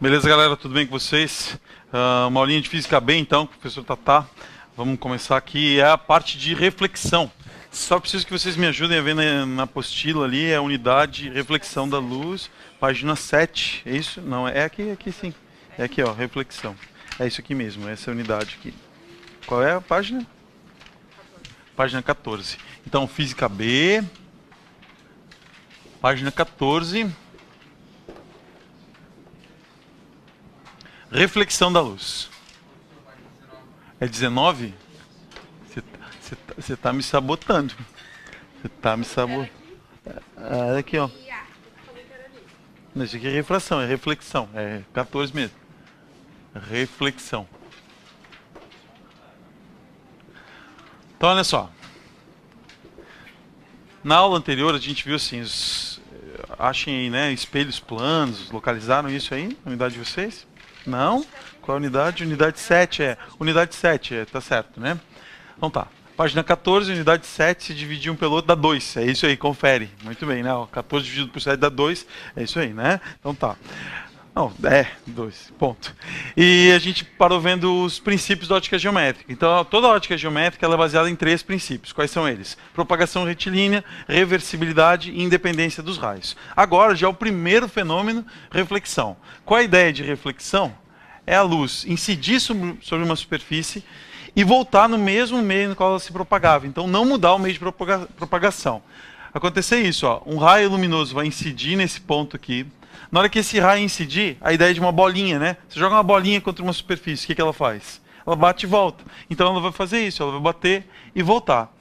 Beleza, galera? Tudo bem com vocês? Uma aulinha de Física B, então, professor Tatá. Vamos começar aqui. É a parte de reflexão. Só preciso que vocês me ajudem a ver na apostila ali, é a unidade reflexão da luz, página 7. É isso? Não, é aqui sim. É aqui, ó, reflexão. É isso aqui mesmo, essa unidade aqui. Qual é a página? Página 14. Então, Física B, página 14. Reflexão da luz. É 19? Você está me sabotando. Você está me sabotando. É aqui, ó. Isso aqui é refração, é reflexão. É 14 mesmo. Reflexão. Então, olha só. Na aula anterior, a gente viu assim, achem aí, né, espelhos planos, localizaram isso aí, na unidade de vocês? Não? Qual a unidade? Unidade 7, Unidade 7, tá certo, né? Então tá. Página 14, unidade 7, se dividir um pelo outro dá 2. É isso aí, confere. Muito bem, né? 14 dividido por 7 dá 2. É isso aí, né? Então tá. Não, 2, ponto. E a gente parou vendo os princípios da ótica geométrica. Então, toda a ótica geométrica ela é baseada em 3 princípios. Quais são eles? Propagação retilínea, reversibilidade e independência dos raios. Agora, já o primeiro fenômeno, reflexão. Qual a ideia de reflexão? É a luz incidir sobre uma superfície e voltar no mesmo meio no qual ela se propagava. Então, não mudar o meio de propagação. Acontecer isso, ó, um raio luminoso vai incidir nesse ponto aqui. Na hora que esse raio incidir, a ideia é de uma bolinha, né? Você joga uma bolinha contra uma superfície, o que ela faz? Ela bate e volta. Então ela vai fazer isso, ela vai bater e voltar.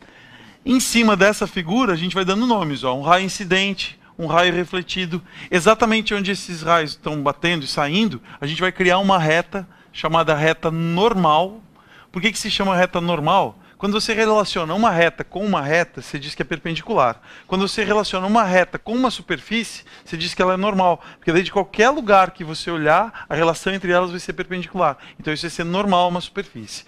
Em cima dessa figura, a gente vai dando nomes, ó, um raio incidente, um raio refletido. Exatamente onde esses raios estão batendo e saindo, a gente vai criar uma reta chamada reta normal. Por que se chama reta normal? Quando você relaciona uma reta com uma reta, você diz que é perpendicular. Quando você relaciona uma reta com uma superfície, você diz que ela é normal. Porque daí de qualquer lugar que você olhar, a relação entre elas vai ser perpendicular. Então isso vai ser normal uma superfície.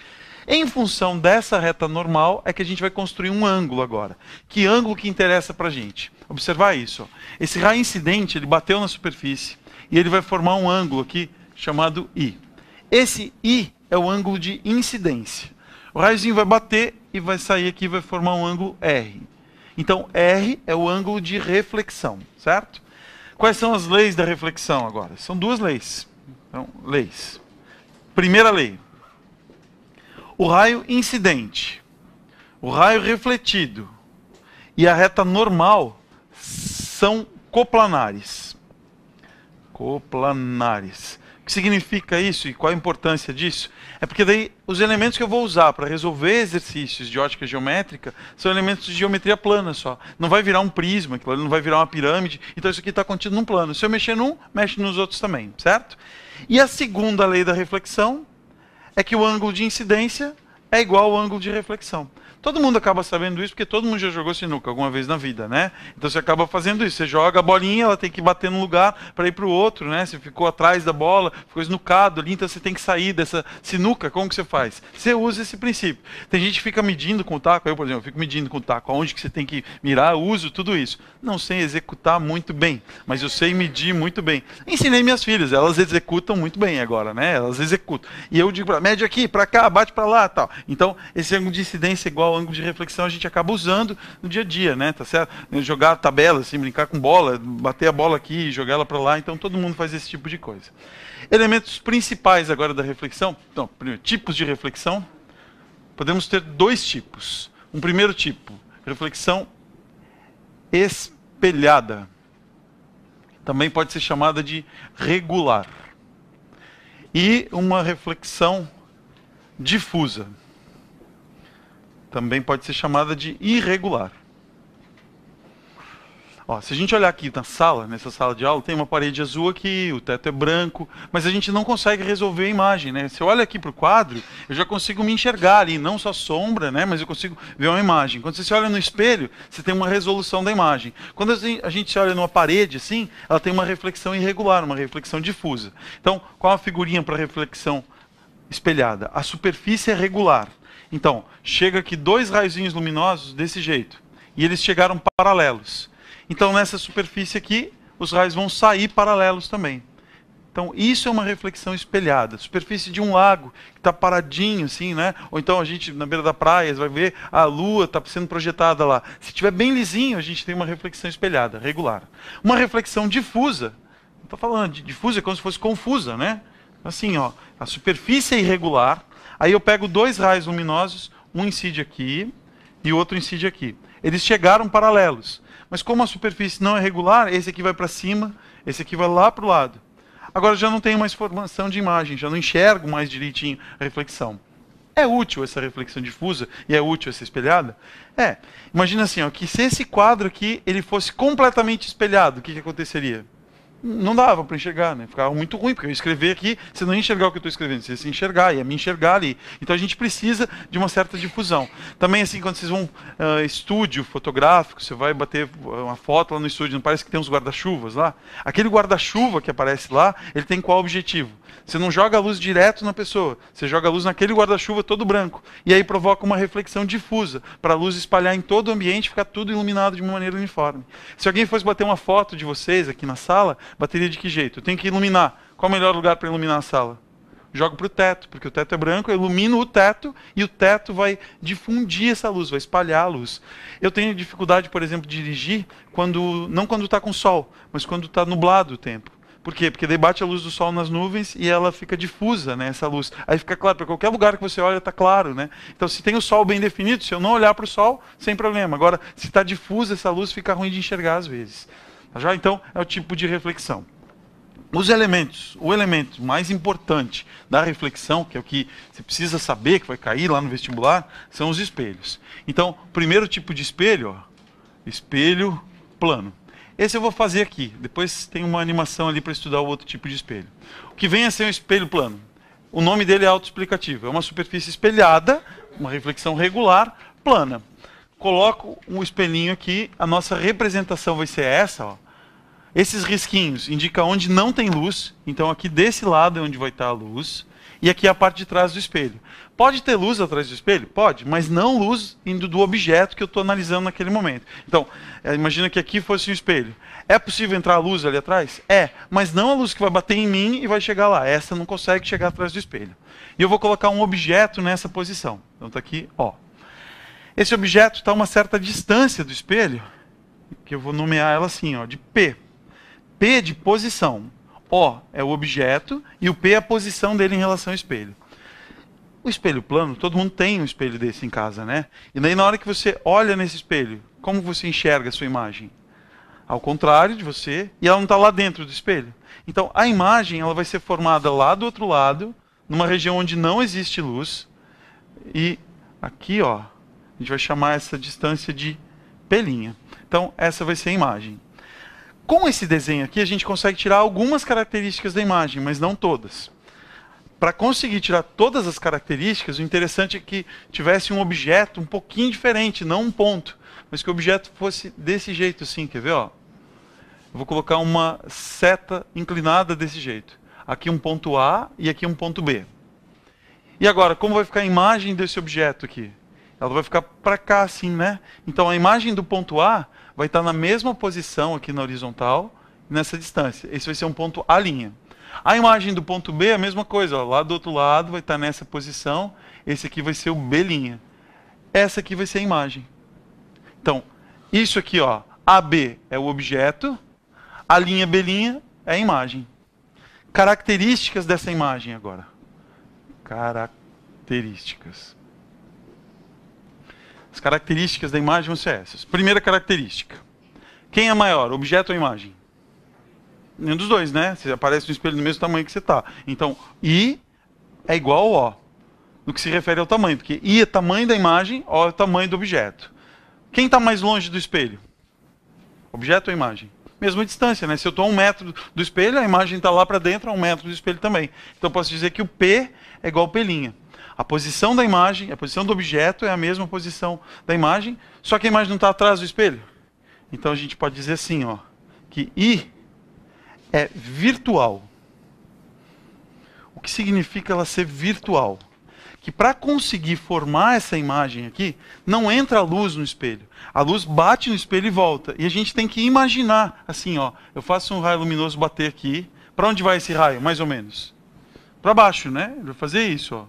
Em função dessa reta normal, é que a gente vai construir um ângulo agora. Que ângulo que interessa pra gente? Observar isso. Ó. Esse raio incidente, ele bateu na superfície e ele vai formar um ângulo aqui chamado I. Esse I é o ângulo de incidência. O raiozinho vai bater e vai sair aqui e vai formar um ângulo R. Então, R é o ângulo de reflexão, certo? Quais são as leis da reflexão agora? São 2 leis. Então, leis. Primeira lei. O raio incidente, o raio refletido e a reta normal são coplanares. Coplanares. O que significa isso e qual a importância disso? É porque daí os elementos que eu vou usar para resolver exercícios de ótica geométrica são elementos de geometria plana só. Não vai virar um prisma, não vai virar uma pirâmide. Então isso aqui está contido num plano. Se eu mexer num, mexe nos outros também, certo? E a segunda lei da reflexão é que o ângulo de incidência é igual ao ângulo de reflexão. Todo mundo acaba sabendo isso porque todo mundo já jogou sinuca alguma vez na vida, né? Então você acaba fazendo isso. Você joga a bolinha, ela tem que bater num lugar para ir para o outro, né? Você ficou atrás da bola, ficou esnucado ali, então você tem que sair dessa sinuca. Como que você faz? Você usa esse princípio. Tem gente que fica medindo com o taco. Eu, por exemplo, fico medindo com o taco aonde que você tem que mirar, eu uso tudo isso. Não sei executar muito bem, mas eu sei medir muito bem. Ensinei minhas filhas, elas executam muito bem agora, né? Elas executam. E eu digo, mede aqui, para cá, bate para lá, tal. Então, esse ângulo de incidência é igual ao ângulo de reflexão, a gente acaba usando no dia a dia, né? Tá certo? Jogar tabela, assim, brincar com bola, bater a bola aqui, jogar ela para lá. Então, todo mundo faz esse tipo de coisa. Elementos principais agora da reflexão. Então, primeiro, tipos de reflexão. Podemos ter 2 tipos. Um primeiro tipo, reflexão espelhada. Também pode ser chamada de regular. E uma reflexão difusa. Também pode ser chamada de irregular. Ó, se a gente olhar aqui na sala, nessa sala de aula, tem uma parede azul aqui, o teto é branco, mas a gente não consegue resolver a imagem, né? Se eu olho aqui para o quadro, eu já consigo me enxergar ali, não só sombra, né? Mas eu consigo ver uma imagem. Quando você se olha no espelho, você tem uma resolução da imagem. Quando a gente se olha numa parede assim, ela tem uma reflexão irregular, uma reflexão difusa. Então, qual a figurinha para reflexão espelhada? A superfície é regular. Então, chega aqui 2 raiozinhos luminosos desse jeito. E eles chegaram paralelos. Então, nessa superfície aqui, os raios vão sair paralelos também. Então, isso é uma reflexão espelhada. Superfície de um lago, que está paradinho, assim, né? Ou então a gente, na beira da praia, vai ver a lua está sendo projetada lá. Se estiver bem lisinho, a gente tem uma reflexão espelhada, regular. Uma reflexão difusa, não estou falando de difusa, é como se fosse confusa, né? Assim, ó, a superfície é irregular, aí eu pego dois raios luminosos, um incide aqui e o outro incide aqui. Eles chegaram paralelos, mas como a superfície não é regular, esse aqui vai para cima, esse aqui vai lá para o lado. Agora já não tenho mais formação de imagem, já não enxergo mais direitinho a reflexão. É útil essa reflexão difusa e é útil essa espelhada? É. Imagina assim, ó, que se esse quadro aqui ele fosse completamente espelhado, o que aconteceria? Não dava para enxergar, né? Ficava muito ruim, porque eu escrever aqui, você não ia enxergar o que eu estou escrevendo, você ia se enxergar, ia me enxergar ali. Então a gente precisa de uma certa difusão. Também assim, quando vocês vão estúdio fotográfico, você vai bater uma foto lá no estúdio, não parece que tem uns guarda-chuvas lá? Aquele guarda-chuva que aparece lá, ele tem qual objetivo? Você não joga a luz direto na pessoa, você joga a luz naquele guarda-chuva todo branco. E aí provoca uma reflexão difusa, para a luz espalhar em todo o ambiente e ficar tudo iluminado de uma maneira uniforme. Se alguém fosse bater uma foto de vocês aqui na sala, bateria de que jeito? Eu tenho que iluminar. Qual é o melhor lugar para iluminar a sala? Jogo para o teto, porque o teto é branco, eu ilumino o teto e o teto vai difundir essa luz, vai espalhar a luz. Eu tenho dificuldade, por exemplo, de dirigir não quando está com sol, mas quando está nublado o tempo. Por quê? Porque daí bate a luz do sol nas nuvens e ela fica difusa, né, essa luz. Aí fica claro, para qualquer lugar que você olha está claro, né? Então se tem o sol bem definido, se eu não olhar para o sol, sem problema. Agora, se está difusa essa luz, fica ruim de enxergar às vezes. Já então é o tipo de reflexão. Os elementos, o elemento mais importante da reflexão, que é o que você precisa saber, que vai cair lá no vestibular, são os espelhos. Então, o primeiro tipo de espelho, ó, espelho plano. Esse eu vou fazer aqui, depois tem uma animação ali para estudar o outro tipo de espelho. O que vem a ser um espelho plano? O nome dele é autoexplicativo, é uma superfície espelhada, uma reflexão regular, plana. Coloco um espelhinho aqui, a nossa representação vai ser essa, ó. Esses risquinhos indicam onde não tem luz, então aqui desse lado é onde vai estar a luz, e aqui é a parte de trás do espelho. Pode ter luz atrás do espelho? Pode, mas não luz indo do objeto que eu estou analisando naquele momento. Então, imagina que aqui fosse um espelho. É possível entrar a luz ali atrás? É, mas não a luz que vai bater em mim e vai chegar lá. Essa não consegue chegar atrás do espelho. E eu vou colocar um objeto nessa posição. Então está aqui, ó. Esse objeto está a uma certa distância do espelho, que eu vou nomear ela assim, ó, de P. P de posição. O é o objeto e o P é a posição dele em relação ao espelho. O espelho plano, todo mundo tem um espelho desse em casa, né? E daí na hora que você olha nesse espelho, como você enxerga a sua imagem? Ao contrário de você, e ela não está lá dentro do espelho. Então a imagem ela vai ser formada lá do outro lado, numa região onde não existe luz. E aqui, ó, a gente vai chamar essa distância de P'. Então essa vai ser a imagem. Com esse desenho aqui, a gente consegue tirar algumas características da imagem, mas não todas. Para conseguir tirar todas as características, o interessante é que tivesse um objeto um pouquinho diferente, não um ponto, mas que o objeto fosse desse jeito assim, quer ver? Ó? Eu vou colocar uma seta inclinada desse jeito. Aqui um ponto A e aqui um ponto B. E agora, como vai ficar a imagem desse objeto aqui? Ela vai ficar para cá assim, né? Então a imagem do ponto A vai estar na mesma posição aqui na horizontal, nessa distância. Esse vai ser um ponto A'. A imagem do ponto B é a mesma coisa, ó, lá do outro lado vai estar nessa posição, esse aqui vai ser o B'. Essa aqui vai ser a imagem. Então, isso aqui, ó, AB é o objeto, a linha B' é a imagem. Características dessa imagem agora. Características. As características da imagem vão ser essas. Primeira característica. Quem é maior, objeto ou imagem? Nenhum dos dois, né? Você aparece no espelho do mesmo tamanho que você está. Então, I é igual ao O, no que se refere ao tamanho. Porque I é tamanho da imagem, O é o tamanho do objeto. Quem está mais longe do espelho? Objeto ou imagem? Mesma distância, né? Se eu estou a 1 metro do espelho, a imagem está lá para dentro, a 1 metro do espelho também. Então, eu posso dizer que o P é igual ao P'. A posição da imagem, a posição do objeto é a mesma posição da imagem, só que a imagem não está atrás do espelho. Então a gente pode dizer assim, ó, que I é virtual. O que significa ela ser virtual? Que para conseguir formar essa imagem aqui, não entra a luz no espelho. A luz bate no espelho e volta. E a gente tem que imaginar, assim, ó, eu faço um raio luminoso bater aqui, Para onde vai esse raio, mais ou menos? Para baixo, né? Ele vai fazer isso, ó.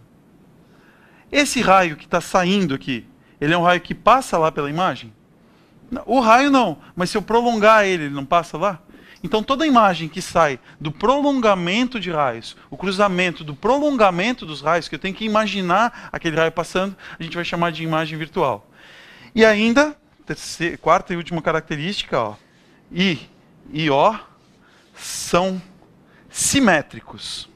Esse raio que está saindo aqui, ele é um raio que passa lá pela imagem? O raio não, mas se eu prolongar ele não passa lá? Então toda imagem que sai do prolongamento de raios, o cruzamento do prolongamento dos raios, que eu tenho que imaginar aquele raio passando, a gente vai chamar de imagem virtual. E ainda, quarta e última característica, ó, I e O são simétricos.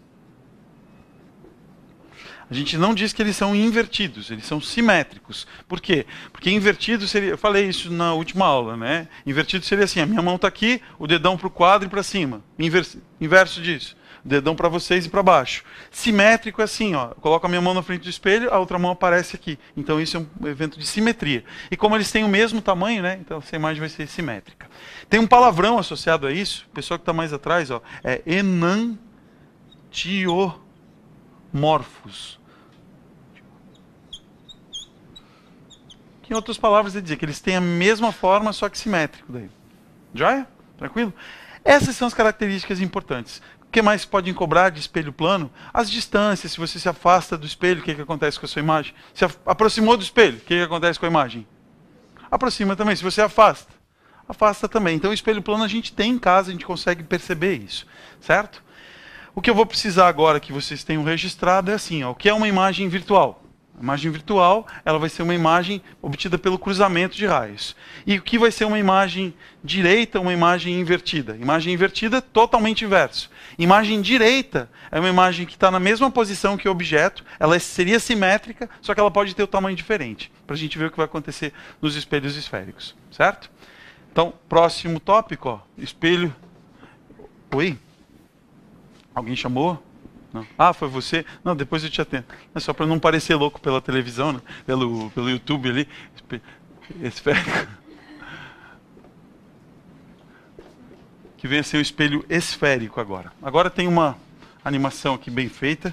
A gente não diz que eles são invertidos, eles são simétricos. Por quê? Porque invertido seria, eu falei isso na última aula, né? Invertido seria assim, a minha mão está aqui, o dedão para o quadro e para cima. Inverso disso, o dedão para vocês e para baixo. Simétrico é assim, ó, eu coloco a minha mão na frente do espelho, a outra mão aparece aqui. Então isso é um evento de simetria. E como eles têm o mesmo tamanho, né? Então essa imagem vai ser simétrica. Tem um palavrão associado a isso, o pessoal que está mais atrás, ó, é enantiomorfos. Em outras palavras, ele dizer que eles têm a mesma forma, só que simétrico daí. Joia? Tranquilo? Essas são as características importantes. O que mais podem cobrar de espelho plano? As distâncias, se você se afasta do espelho, o que acontece com a sua imagem? Se aproximou do espelho, o que acontece com a imagem? Aproxima também. Se você afasta, afasta também. Então o espelho plano a gente tem em casa, a gente consegue perceber isso. Certo? O que eu vou precisar agora que vocês tenham registrado é assim, ó, o que é uma imagem virtual? A imagem virtual, ela vai ser uma imagem obtida pelo cruzamento de raios. E o que vai ser uma imagem direita, uma imagem invertida? Imagem invertida, totalmente inverso. Imagem direita é uma imagem que está na mesma posição que o objeto, ela seria simétrica, só que ela pode ter o tamanho diferente, para a gente ver o que vai acontecer nos espelhos esféricos. Certo? Então, próximo tópico, ó, espelho... Oi? Alguém chamou? Não. Ah, foi você? Não, depois eu te atendo. É só para não parecer louco pela televisão, né? pelo YouTube ali. Esférico. Que vem a ser um espelho esférico agora. Agora tem uma animação aqui bem feita.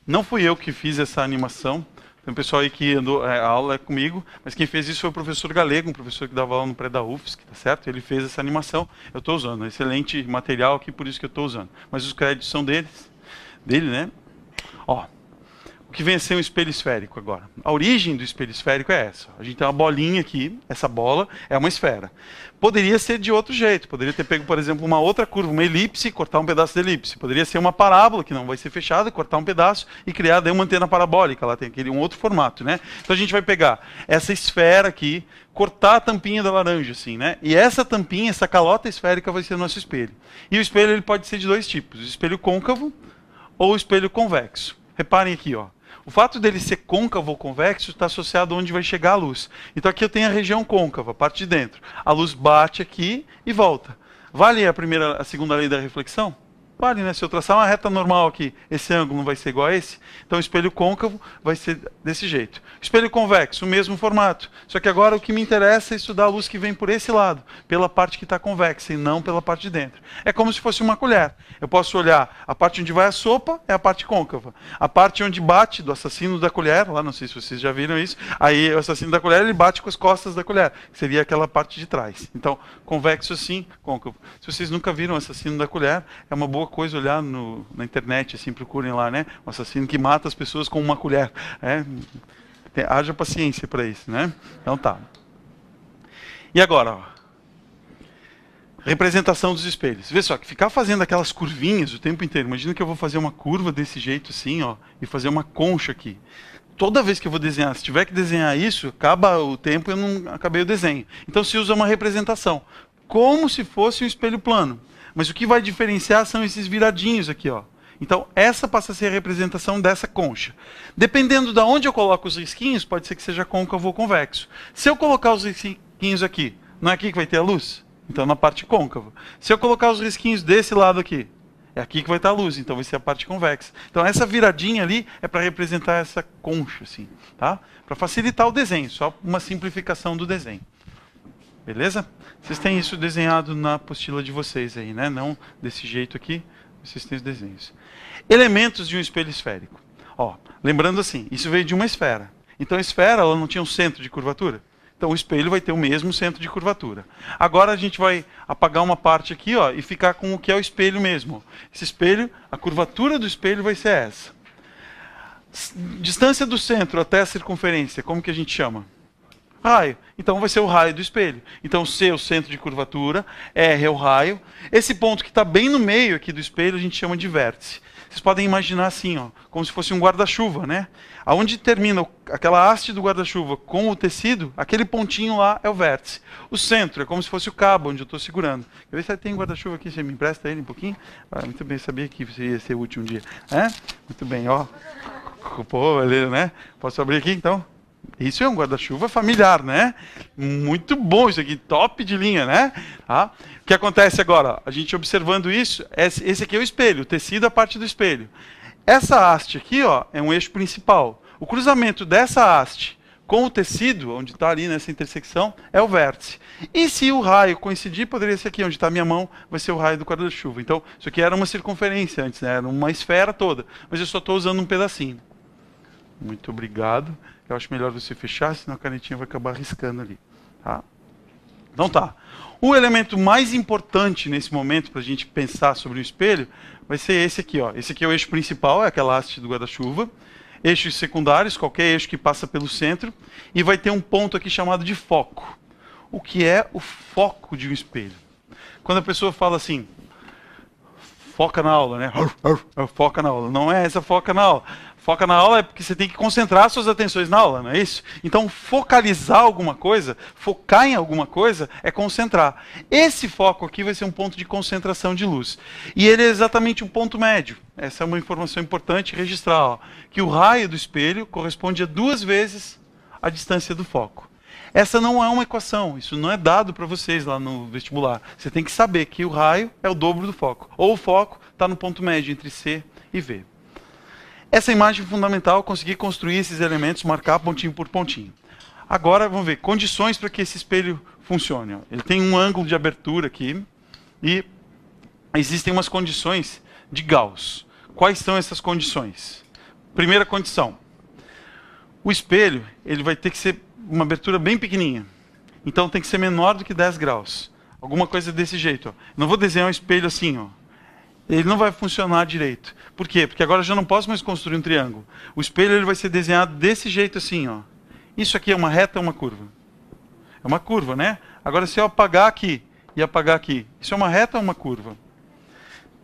Não fui eu que fiz essa animação. Tem um pessoal aí que andou, a aula é comigo, mas quem fez isso foi o professor Galego, um professor que dava aula no pré da UFSC, tá certo? Ele fez essa animação. Eu estou usando. Excelente material aqui, por isso que eu estou usando. Mas os créditos são dele, né? Ó, o que vem a ser um espelho esférico agora. A origem do espelho esférico é essa. A gente tem uma bolinha aqui, essa bola é uma esfera. Poderia ser de outro jeito. Poderia ter pego, por exemplo, uma outra curva, uma elipse, cortar um pedaço da elipse. Poderia ser uma parábola, que não vai ser fechada, cortar um pedaço e criar daí uma antena parabólica. Ela tem aquele um outro formato, né? Então a gente vai pegar essa esfera aqui, cortar a tampinha da laranja, assim, né? E essa tampinha, essa calota esférica vai ser o nosso espelho. E o espelho ele pode ser de dois tipos. O espelho côncavo ou espelho convexo. Reparem aqui, ó. O fato dele ser côncavo ou convexo está associado a onde vai chegar a luz. Então aqui eu tenho a região côncava, a parte de dentro. A luz bate aqui e volta. Vale a segunda lei da reflexão? Vale, né? Se eu traçar uma reta normal aqui, esse ângulo não vai ser igual a esse. Então o espelho côncavo vai ser desse jeito. Espelho convexo, o mesmo formato. Só que agora o que me interessa é estudar a luz que vem por esse lado, pela parte que está convexa e não pela parte de dentro. É como se fosse uma colher. Eu posso olhar a parte onde vai a sopa, é a parte côncava. A parte onde bate do assassino da colher, lá não sei se vocês já viram isso, aí o assassino da colher ele bate com as costas da colher, que seria aquela parte de trás. Então, convexo assim, côncavo. Se vocês nunca viram o assassino da colher, é uma boa coisa olhar na internet, assim, procurem lá, né? Um assassino que mata as pessoas com uma colher. Haja paciência para isso, né? Então tá. E agora, ó, representação dos espelhos. Vê só, que ficar fazendo aquelas curvinhas o tempo inteiro. Imagina que eu vou fazer uma curva desse jeito assim, ó, e fazer uma concha aqui. Toda vez que eu vou desenhar, se tiver que desenhar isso, acaba o tempo e eu não acabei o desenho. Então se usa uma representação, como se fosse um espelho plano. Mas o que vai diferenciar são esses viradinhos aqui, ó. Então, essa passa a ser a representação dessa concha. Dependendo de onde eu coloco os risquinhos, pode ser que seja côncavo ou convexo. Se eu colocar os risquinhos aqui, não é aqui que vai ter a luz? Então, na parte côncava. Se eu colocar os risquinhos desse lado aqui, é aqui que vai estar a luz, então vai ser a parte convexa. Então, essa viradinha ali é para representar essa concha, assim, tá? Para facilitar o desenho, só uma simplificação do desenho. Beleza? Vocês têm isso desenhado na apostila de vocês aí, né? Não desse jeito aqui, vocês têm os desenhos. Elementos de um espelho esférico. Ó, lembrando assim, isso veio de uma esfera. Então a esfera ela não tinha um centro de curvatura. Então o espelho vai ter o mesmo centro de curvatura. Agora a gente vai apagar uma parte aqui, ó, e ficar com o que é o espelho mesmo. Esse espelho, a curvatura do espelho vai ser essa. Distância do centro até a circunferência, como que a gente chama? Raio. Então vai ser o raio do espelho. Então C é o centro de curvatura, R é o raio. Esse ponto que está bem no meio aqui do espelho a gente chama de vértice. Vocês podem imaginar assim, ó, como se fosse um guarda-chuva, né? Aonde termina aquela haste do guarda-chuva com o tecido, aquele pontinho lá é o vértice. O centro é como se fosse o cabo onde eu estou segurando. Quer ver se tem guarda-chuva aqui? Você me empresta ele um pouquinho? Ah, muito bem, sabia que você ia ser útil um dia. É? Muito bem, ó. Pô, valeu, né? Posso abrir aqui então? Isso é um guarda-chuva familiar, né? Muito bom isso aqui, top de linha, né? Tá? O que acontece agora? A gente observando isso, esse aqui é o espelho, o tecido é a parte do espelho. Essa haste aqui, ó, é um eixo principal. O cruzamento dessa haste com o tecido, onde está ali nessa intersecção, é o vértice. E se o raio coincidir, poderia ser aqui, onde está a minha mão, vai ser o raio do guarda-chuva. Então, isso aqui era uma circunferência antes, né? Era uma esfera toda. Mas eu só estou usando um pedacinho. Muito obrigado. Eu acho melhor você fechar, senão a canetinha vai acabar riscando ali. Tá? Então tá. O elemento mais importante nesse momento para a gente pensar sobre o espelho vai ser esse aqui. Ó. Esse aqui é o eixo principal, é aquela haste do guarda-chuva. Eixos secundários, qualquer eixo que passa pelo centro. E vai ter um ponto aqui chamado de foco. O que é o foco de um espelho? Quando a pessoa fala assim, foca na aula, né? Foca na aula. Não é essa foca na aula. Foca na aula é porque você tem que concentrar suas atenções na aula, não é isso? Então, focalizar alguma coisa, focar em alguma coisa, é concentrar. Esse foco aqui vai ser um ponto de concentração de luz. E ele é exatamente um ponto médio. Essa é uma informação importante registrar, ó, que o raio do espelho corresponde a 2 vezes a distância do foco. Essa não é uma equação, isso não é dado para vocês lá no vestibular. Você tem que saber que o raio é o dobro do foco. Ou o foco está no ponto médio entre C e V. Essa imagem é fundamental, conseguir construir esses elementos, marcar pontinho por pontinho. Agora, vamos ver, condições para que esse espelho funcione. Ele tem um ângulo de abertura aqui e existem umas condições de Gauss. Quais são essas condições? Primeira condição. O espelho ele vai ter que ser uma abertura bem pequenininha. Então tem que ser menor do que 10 graus. Alguma coisa desse jeito. Ó. Não vou desenhar um espelho assim, ó. Ele não vai funcionar direito. Por quê? Porque agora eu já não posso mais construir um triângulo. O espelho ele vai ser desenhado desse jeito assim, ó. Isso aqui é uma reta ou uma curva? É uma curva, né? Agora se eu apagar aqui e apagar aqui, isso é uma reta ou uma curva?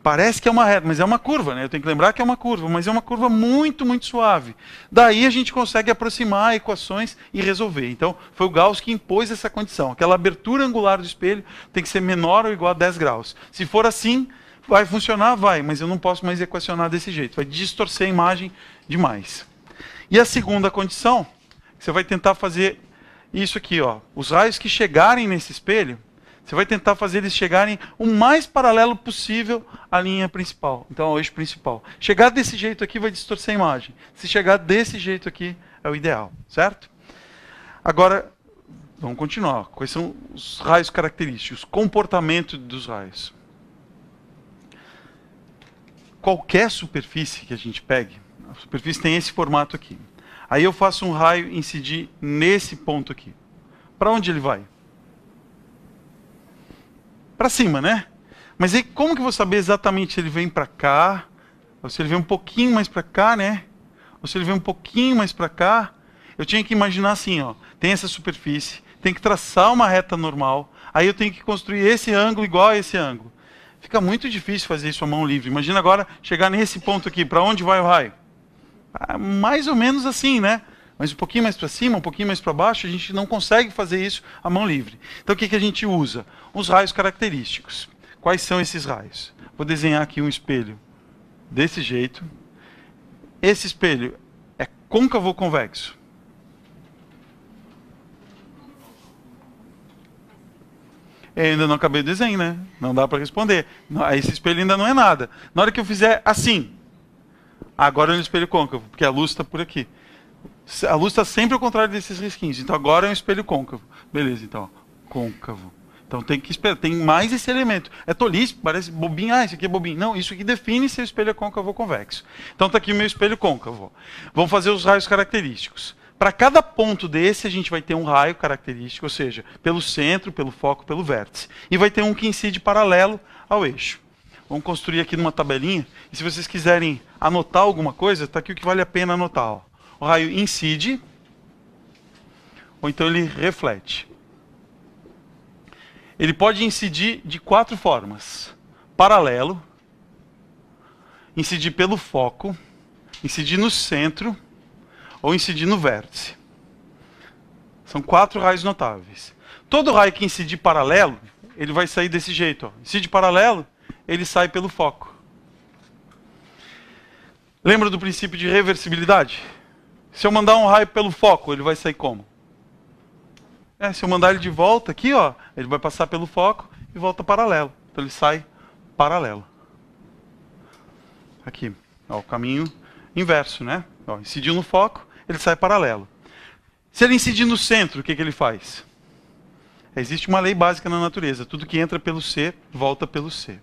Parece que é uma reta, mas é uma curva, né? Eu tenho que lembrar que é uma curva, mas é uma curva muito, muito suave. Daí a gente consegue aproximar equações e resolver. Então, foi o Gauss que impôs essa condição. Aquela abertura angular do espelho tem que ser menor ou igual a 10 graus. Se for assim, vai funcionar? Vai, mas eu não posso mais equacionar desse jeito. Vai distorcer a imagem demais. E a segunda condição, você vai tentar fazer isso aqui, ó. Os raios que chegarem nesse espelho, você vai tentar fazer eles chegarem o mais paralelo possível à linha principal. Então, ao eixo principal. Chegar desse jeito aqui vai distorcer a imagem. Se chegar desse jeito aqui, é o ideal, certo? Agora, vamos continuar. Quais são os raios característicos? Comportamento dos raios. Qualquer superfície que a gente pegue, a superfície tem esse formato aqui. Aí eu faço um raio incidir nesse ponto aqui. Para onde ele vai? Para cima, né? Mas aí como que eu vou saber exatamente se ele vem para cá, ou se ele vem um pouquinho mais para cá, né? Ou se ele vem um pouquinho mais para cá? Eu tinha que imaginar assim, ó, tem essa superfície, tem que traçar uma reta normal, aí eu tenho que construir esse ângulo igual a esse ângulo. Fica muito difícil fazer isso à mão livre. Imagina agora chegar nesse ponto aqui, para onde vai o raio? Ah, mais ou menos assim, né? Mas um pouquinho mais para cima, um pouquinho mais para baixo, a gente não consegue fazer isso à mão livre. Então o que a gente usa? Os raios característicos. Quais são esses raios? Vou desenhar aqui um espelho desse jeito. Esse espelho é côncavo ou convexo? Eu ainda não acabei o desenho, né? Não dá para responder. Esse espelho ainda não é nada. Na hora que eu fizer assim, agora é um espelho côncavo, porque a luz está por aqui. A luz está sempre ao contrário desses risquinhos. Então agora é um espelho côncavo. Beleza, então, ó, côncavo. Então tem que esperar, tem mais esse elemento. É tolice, parece bobinho. Ah, isso aqui é bobinho. Não, isso aqui define se o espelho é côncavo ou convexo. Então está aqui o meu espelho côncavo. Vamos fazer os raios característicos. Para cada ponto desse, a gente vai ter um raio característico, ou seja, pelo centro, pelo foco, pelo vértice. E vai ter um que incide paralelo ao eixo. Vamos construir aqui numa tabelinha. E se vocês quiserem anotar alguma coisa, está aqui o que vale a pena anotar. Ó. O raio incide, ou então ele reflete. Ele pode incidir de 4 formas. Paralelo, incidir pelo foco, incidir no centro, ou incidir no vértice. São 4 raios notáveis. Todo raio que incidir paralelo, ele vai sair desse jeito. Ó. Incide paralelo, ele sai pelo foco. Lembra do princípio de reversibilidade? Se eu mandar um raio pelo foco, ele vai sair como? Se eu mandar ele de volta aqui, ó, ele vai passar pelo foco e volta paralelo. Então ele sai paralelo. Aqui, ó, o caminho inverso, né? Ó, incidiu no foco, ele sai paralelo. Se ele incidir no centro, o que ele faz? Existe uma lei básica na natureza. Tudo que entra pelo C, volta pelo C.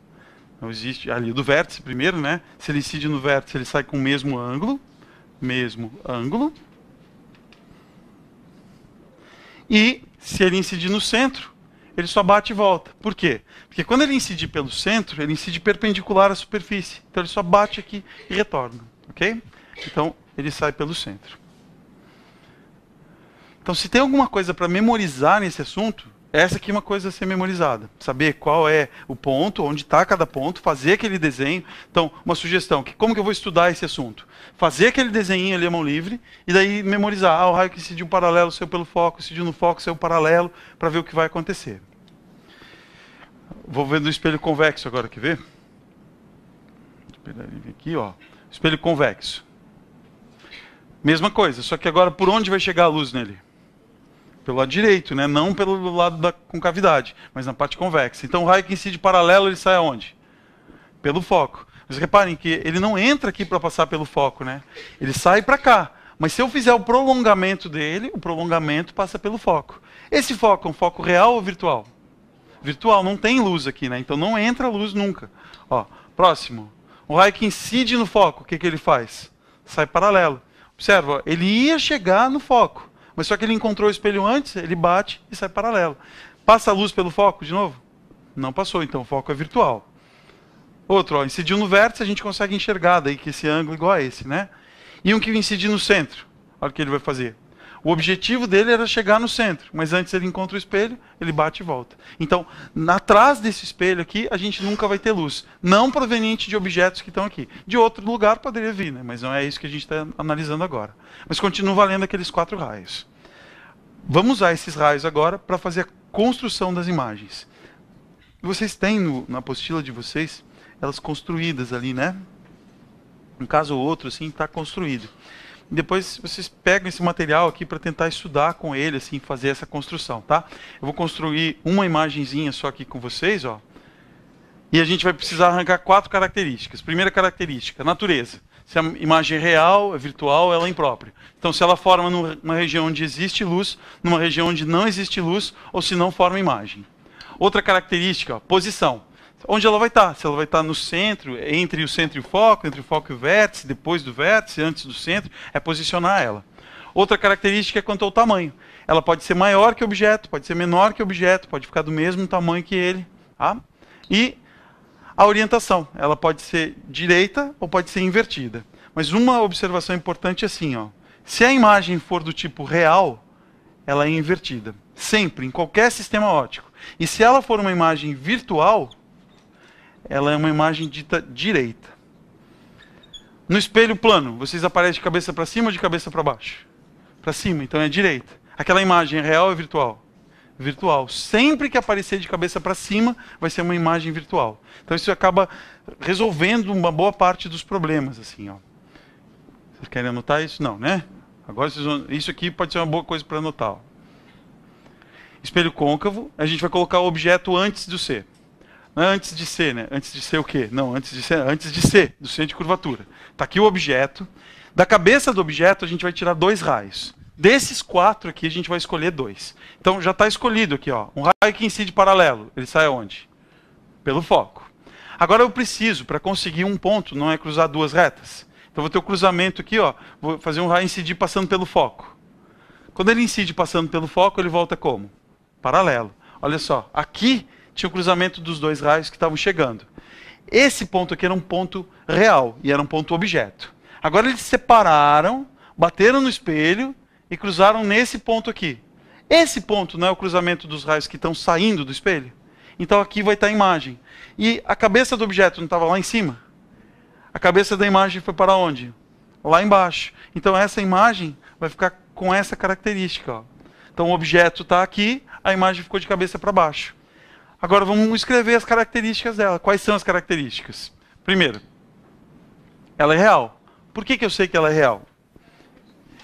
Então existe ali do vértice primeiro, né? Se ele incide no vértice, ele sai com o mesmo ângulo. Mesmo ângulo. E se ele incidir no centro, ele só bate e volta. Por quê? Porque quando ele incidir pelo centro, ele incide perpendicular à superfície. Então ele só bate aqui e retorna. Ok? Então ele sai pelo centro. Então se tem alguma coisa para memorizar nesse assunto, essa aqui é uma coisa a ser memorizada. Saber qual é o ponto, onde está cada ponto, fazer aquele desenho. Então, uma sugestão, como que eu vou estudar esse assunto? Fazer aquele desenho ali à mão livre, e daí memorizar. O raio que incidiu paralelo saiu pelo foco, incidiu no foco saiu paralelo, para ver o que vai acontecer. Vou ver no espelho convexo agora, quer ver? Espera ele vir aqui, ó. Espelho convexo. Mesma coisa, só que agora por onde vai chegar a luz nele? Pelo lado direito, né? Não pelo lado da concavidade, mas na parte convexa. Então o raio que incide paralelo, ele sai aonde? Pelo foco. Mas reparem que ele não entra aqui para passar pelo foco, né? Ele sai para cá. Mas se eu fizer o prolongamento dele, o prolongamento passa pelo foco. Esse foco é um foco real ou virtual? Virtual, não tem luz aqui, né? Então não entra luz nunca. Ó, próximo. O raio que incide no foco, o que ele faz? Sai paralelo. Observa, ó, ele ia chegar no foco. Mas só que ele encontrou o espelho antes, ele bate e sai paralelo. Passa a luz pelo foco de novo? Não passou, então o foco é virtual. Outro, ó, incidiu no vértice, a gente consegue enxergar daí que esse ângulo é igual a esse, né? E um que incidir no centro, olha o que ele vai fazer. O objetivo dele era chegar no centro, mas antes ele encontra o espelho, ele bate e volta. Então, atrás desse espelho aqui, a gente nunca vai ter luz. Não proveniente de objetos que estão aqui. De outro lugar poderia vir, né? Mas não é isso que a gente está analisando agora. Mas continua valendo aqueles 4 raios. Vamos usar esses raios agora para fazer a construção das imagens. Vocês têm na apostila de vocês, elas construídas ali, né? Um caso ou outro, assim, está construído. Depois vocês pegam esse material aqui para tentar estudar com ele, assim, fazer essa construção, tá? Eu vou construir uma imagenzinha só aqui com vocês, ó. E a gente vai precisar arrancar 4 características. Primeira característica, natureza. Se a imagem é real, é virtual, ela é imprópria. Então, se ela forma numa região onde existe luz, numa região onde não existe luz, ou se não forma imagem. Outra característica, ó, posição. Onde ela vai estar? Se ela vai estar no centro, entre o centro e o foco, entre o foco e o vértice, depois do vértice, antes do centro, é posicionar ela. Outra característica é quanto ao tamanho. Ela pode ser maior que o objeto, pode ser menor que o objeto, pode ficar do mesmo tamanho que ele. Tá? E a orientação, ela pode ser direita ou pode ser invertida. Mas uma observação importante é assim, ó. Se a imagem for do tipo real, ela é invertida. Sempre, em qualquer sistema óptico. E se ela for uma imagem virtual, ela é uma imagem dita direita. No espelho plano, vocês aparecem de cabeça para cima ou de cabeça para baixo? Para cima, então é direita. Aquela imagem é real ou virtual? Virtual. Sempre que aparecer de cabeça para cima, vai ser uma imagem virtual. Então isso acaba resolvendo uma boa parte dos problemas, assim, ó. Vocês querem anotar isso? Não, né? Agora isso aqui pode ser uma boa coisa para anotar, ó. Espelho côncavo, a gente vai colocar o objeto antes do C. Não é antes de ser, né? Antes de ser o quê? Não, antes de ser, do centro de curvatura. Está aqui o objeto. Da cabeça do objeto, a gente vai tirar 2 raios. Desses 4 aqui, a gente vai escolher 2. Então, já está escolhido aqui, ó. Um raio que incide paralelo. Ele sai aonde? Pelo foco. Agora eu preciso, para conseguir um ponto, não é cruzar 2 retas. Então, vou ter o cruzamento aqui, ó. Vou fazer um raio incidir passando pelo foco. Quando ele incide passando pelo foco, ele volta como? Paralelo. Olha só, aqui tinha o cruzamento dos dois raios que estavam chegando. Esse ponto aqui era um ponto real e era um ponto objeto. Agora eles se separaram, bateram no espelho e cruzaram nesse ponto aqui. Esse ponto não é o cruzamento dos raios que estão saindo do espelho? Então aqui vai estar a imagem. E a cabeça do objeto não estava lá em cima? A cabeça da imagem foi para onde? Lá embaixo. Então essa imagem vai ficar com essa característica. Ó. Então o objeto está aqui, a imagem ficou de cabeça para baixo. Agora vamos escrever as características dela. Quais são as características? Primeiro, ela é real. Por que eu sei que ela é real?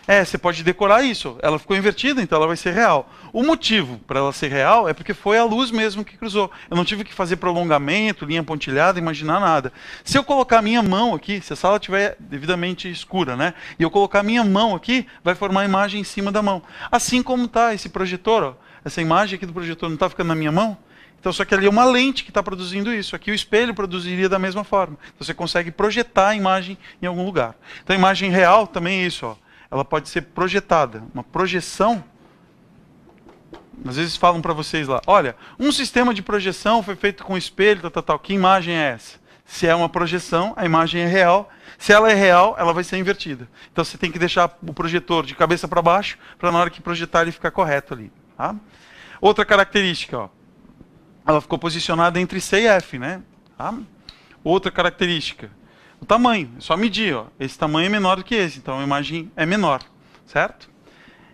Você pode decorar isso. Ela ficou invertida, então ela vai ser real. O motivo para ela ser real é porque foi a luz mesmo que cruzou. Eu não tive que fazer prolongamento, linha pontilhada, imaginar nada. Se eu colocar minha mão aqui, se a sala estiver devidamente escura, né? E eu colocar minha mão aqui, vai formar a imagem em cima da mão. Assim como está esse projetor, ó. Essa imagem aqui do projetor não está ficando na minha mão? Então, só que ali é uma lente que está produzindo isso. Aqui o espelho produziria da mesma forma. Então, você consegue projetar a imagem em algum lugar. Então, a imagem real também é isso, ó. Ela pode ser projetada. Uma projeção, às vezes falam para vocês lá, olha, um sistema de projeção foi feito com espelho, tal. Que imagem é essa? Se é uma projeção, a imagem é real. Se ela é real, ela vai ser invertida. Então você tem que deixar o projetor de cabeça para baixo, para na hora que projetar ele ficar correto ali. Tá? Outra característica, ó, ela ficou posicionada entre C e F, né? Tá? Outra característica, o tamanho, é só medir, ó. Esse tamanho é menor do que esse, então a imagem é menor, certo?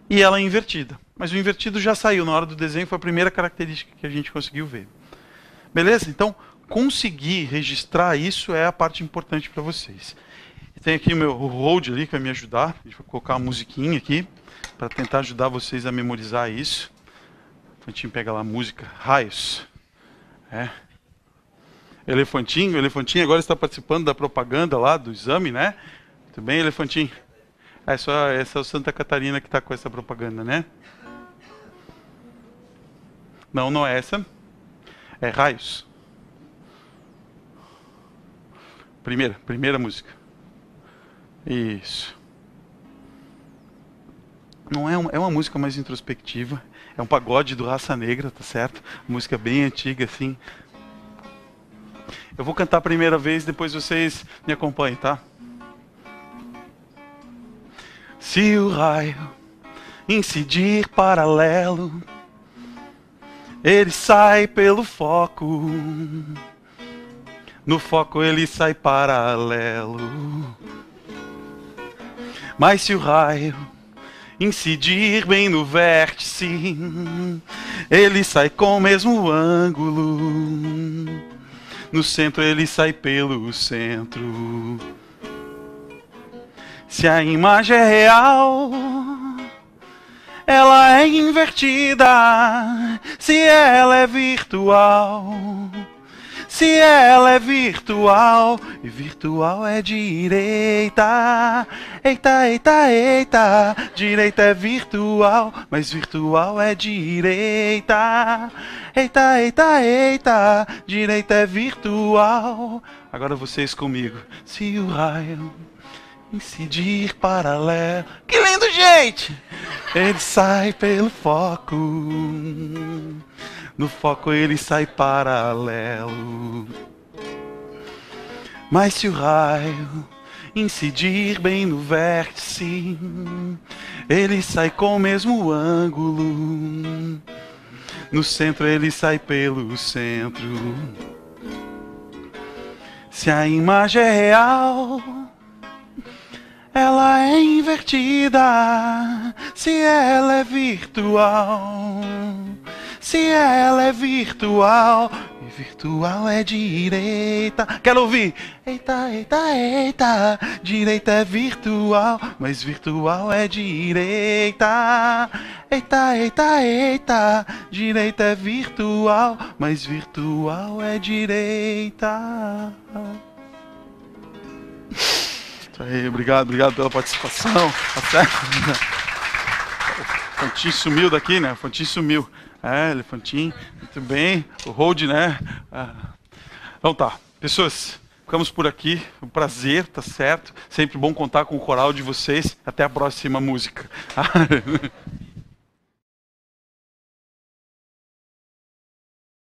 E ela é invertida. Mas o invertido já saiu, na hora do desenho foi a primeira característica que a gente conseguiu ver. Beleza? Então, conseguir registrar isso é a parte importante para vocês. Tem aqui o meu Rode ali que vai me ajudar. A gente vai colocar uma musiquinha aqui, para tentar ajudar vocês a memorizar isso. A gente pega lá a música, Raios. Elefantinho agora está participando da propaganda lá, do exame, né? Muito bem, Elefantinho. Essa é o Santa Catarina que está com essa propaganda, né? Não, não é essa. É Raios. Primeira música. Isso. Não é uma música mais introspectiva. É um pagode do Raça Negra, tá certo? Música bem antiga, assim. Eu vou cantar a primeira vez, depois vocês me acompanhem, tá? Se o raio incidir paralelo, ele sai pelo foco. No foco ele sai paralelo. Mas se o raio incidir bem no vértice, ele sai com o mesmo ângulo. No centro ele sai pelo centro. Se a imagem é real, ela é invertida. Se ela é virtual, se ela é virtual, e virtual é direita. Eita, eita, eita, direita é virtual, mas virtual é direita. Eita, eita, eita, direita é virtual. Agora vocês comigo. Se o raio incidir paralelo. Que lindo, gente! Ele sai pelo foco. No foco ele sai paralelo. Mas se o raio incidir bem no vértice, ele sai com o mesmo ângulo. No centro ele sai pelo centro. Se a imagem é real, ela é invertida. Se ela é virtual, se ela é virtual, e virtual é direita. Quero ouvir. Eita, eita, eita, direita é virtual, mas virtual é direita. Eita, eita, eita, direita é virtual, mas virtual é direita. Isso aí, obrigado pela participação. Tá certo? O Elefantinho sumiu daqui, né? O Elefantinho sumiu. Elefantinho, muito bem. O Rode, né? Então tá, pessoas, ficamos por aqui. Um prazer, tá certo? Sempre bom contar com o coral de vocês. Até a próxima música.